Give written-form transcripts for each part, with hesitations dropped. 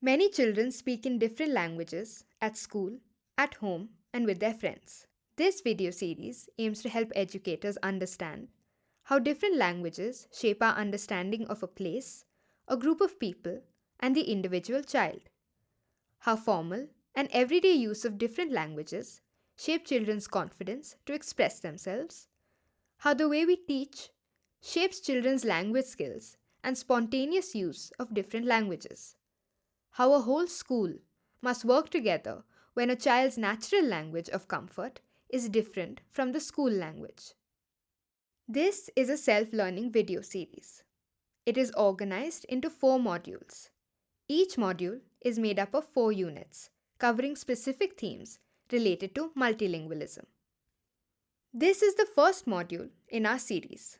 Many children speak in different languages at school, at home, and with their friends. This video series aims to help educators understand how different languages shape our understanding of a place, a group of people, and the individual child. How formal and everyday use of different languages shape children's confidence to express themselves. How the way we teach shapes children's language skills and spontaneous use of different languages. How a whole school must work together when a child's natural language of comfort is different from the school language. This is a self-learning video series. It is organized into 4 modules. Each module is made up of 4 units, covering specific themes related to multilingualism. This is the first module in our series.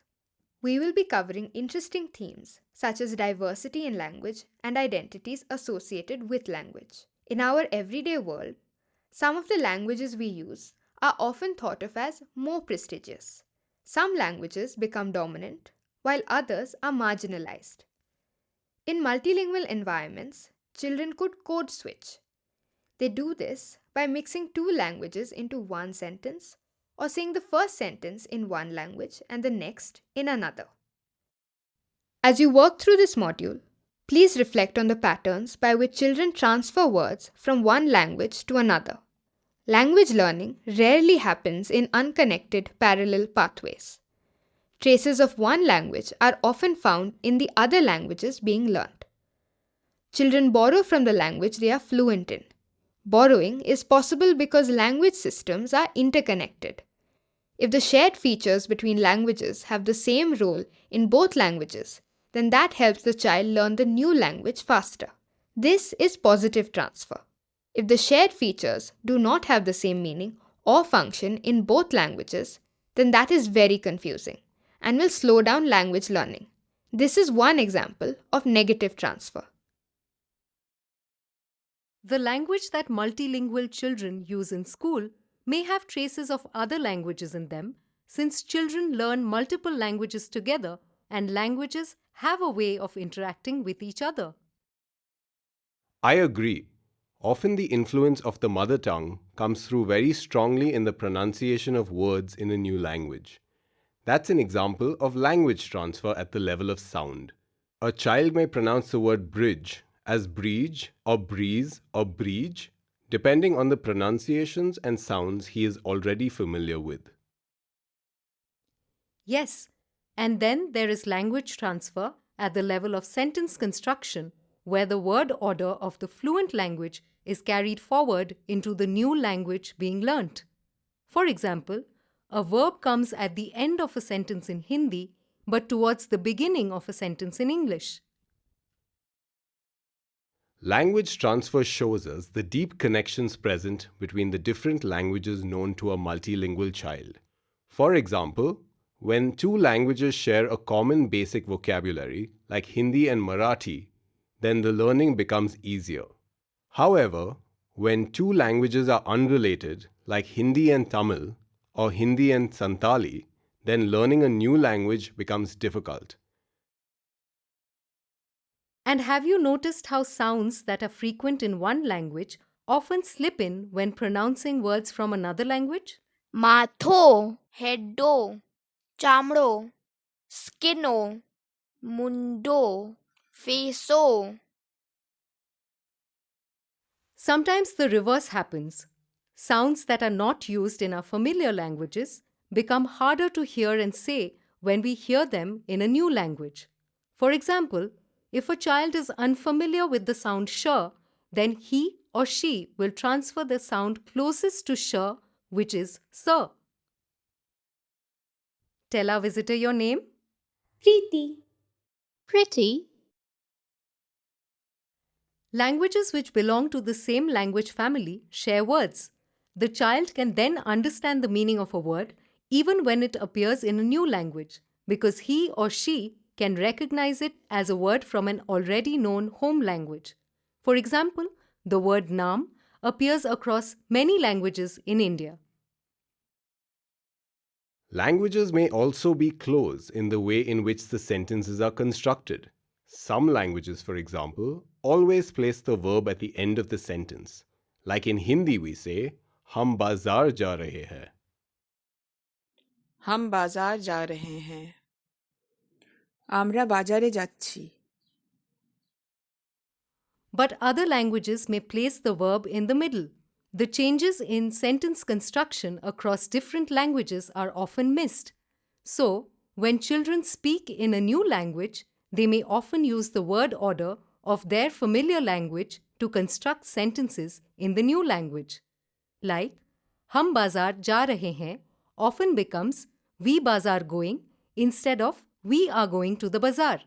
We will be covering interesting themes such as diversity in language and identities associated with language. In our everyday world, some of the languages we use are often thought of as more prestigious. Some languages become dominant, while others are marginalized. In multilingual environments, children could code switch. They do this by mixing 2 languages into one sentence or saying the first sentence in one language and the next in another. As you work through this module, please reflect on the patterns by which children transfer words from one language to another. Language learning rarely happens in unconnected parallel pathways. Traces of one language are often found in the other languages being learned. Children borrow from the language they are fluent in. Borrowing is possible because language systems are interconnected. If the shared features between languages have the same role in both languages, then that helps the child learn the new language faster. This is positive transfer. If the shared features do not have the same meaning or function in both languages, then that is very confusing and will slow down language learning. This is one example of negative transfer. The language that multilingual children use in school may have traces of other languages in them, since children learn multiple languages together and languages have a way of interacting with each other. I agree. Often the influence of the mother tongue comes through very strongly in the pronunciation of words in a new language. That's an example of language transfer at the level of sound. A child may pronounce the word bridge as breege or breeze or breege, depending on the pronunciations and sounds he is already familiar with. Yes, and then there is language transfer at the level of sentence construction, where the word order of the fluent language is carried forward into the new language being learnt. For example, a verb comes at the end of a sentence in Hindi, but towards the beginning of a sentence in English. Language transfer shows us the deep connections present between the different languages known to a multilingual child. For example, when 2 languages share a common basic vocabulary, like Hindi and Marathi, then the learning becomes easier. However, when 2 languages are unrelated, like Hindi and Tamil, or Hindi and Santali, then learning a new language becomes difficult. And have you noticed how sounds that are frequent in one language often slip in when pronouncing words from another language? माथो, हेडो, चामड़ो, स्किनो, मुंडो, फेसो. Sometimes the reverse happens. Sounds that are not used in our familiar languages become harder to hear and say when we hear them in a new language. For example, if a child is unfamiliar with the sound sh, then he or she will transfer the sound closest to sh, which is sir. Tell our visitor your name. Preeti. Pretty. Languages which belong to the same language family share words. The child can then understand the meaning of a word even when it appears in a new language, because he or she can recognize it as a word from an already known home language. For example, the word naam appears across many languages in India. Languages may also be close in the way in which the sentences are constructed. Some languages, for example, always place the verb at the end of the sentence. Like in Hindi, we say, हम बाजार जा रहे हैं. हम बाजार जा रहे हैं আমরা বাজারে যাচ্ছি But other languages may place the verb in the middle. The changes in sentence construction across different languages are often missed. So, when children speak in a new language, they may often use the word order of their familiar language to construct sentences in the new language. Like, हम बाजार जा रहे हैं often becomes we bazaar going instead of we are going to the bazaar.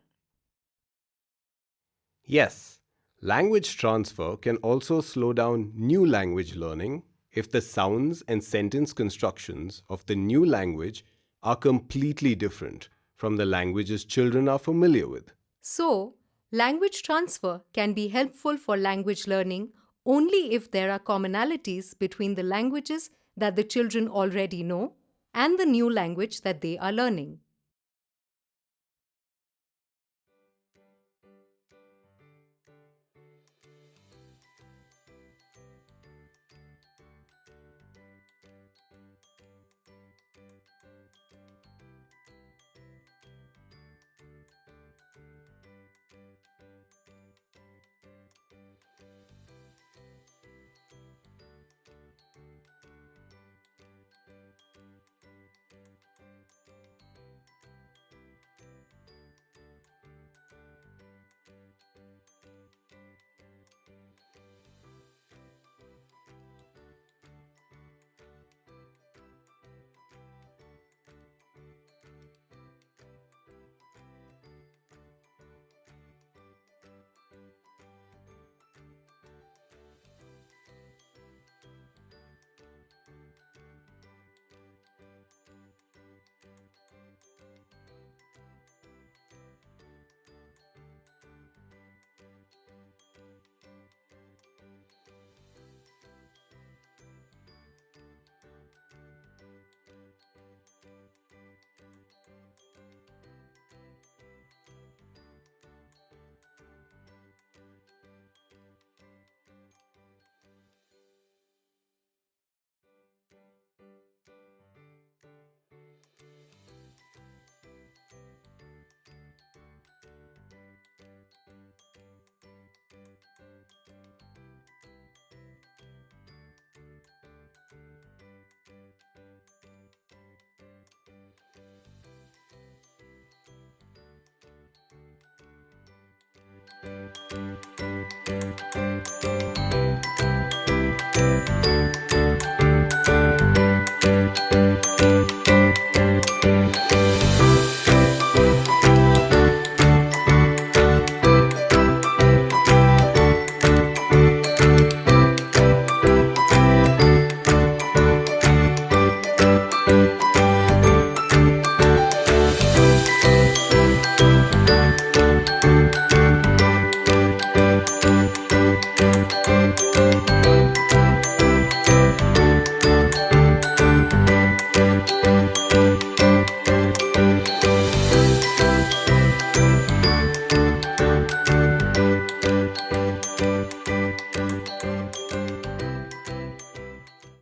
Yes, language transfer can also slow down new language learning if the sounds and sentence constructions of the new language are completely different from the languages children are familiar with. So, language transfer can be helpful for language learning only if there are commonalities between the languages that the children already know and the new language that they are learning.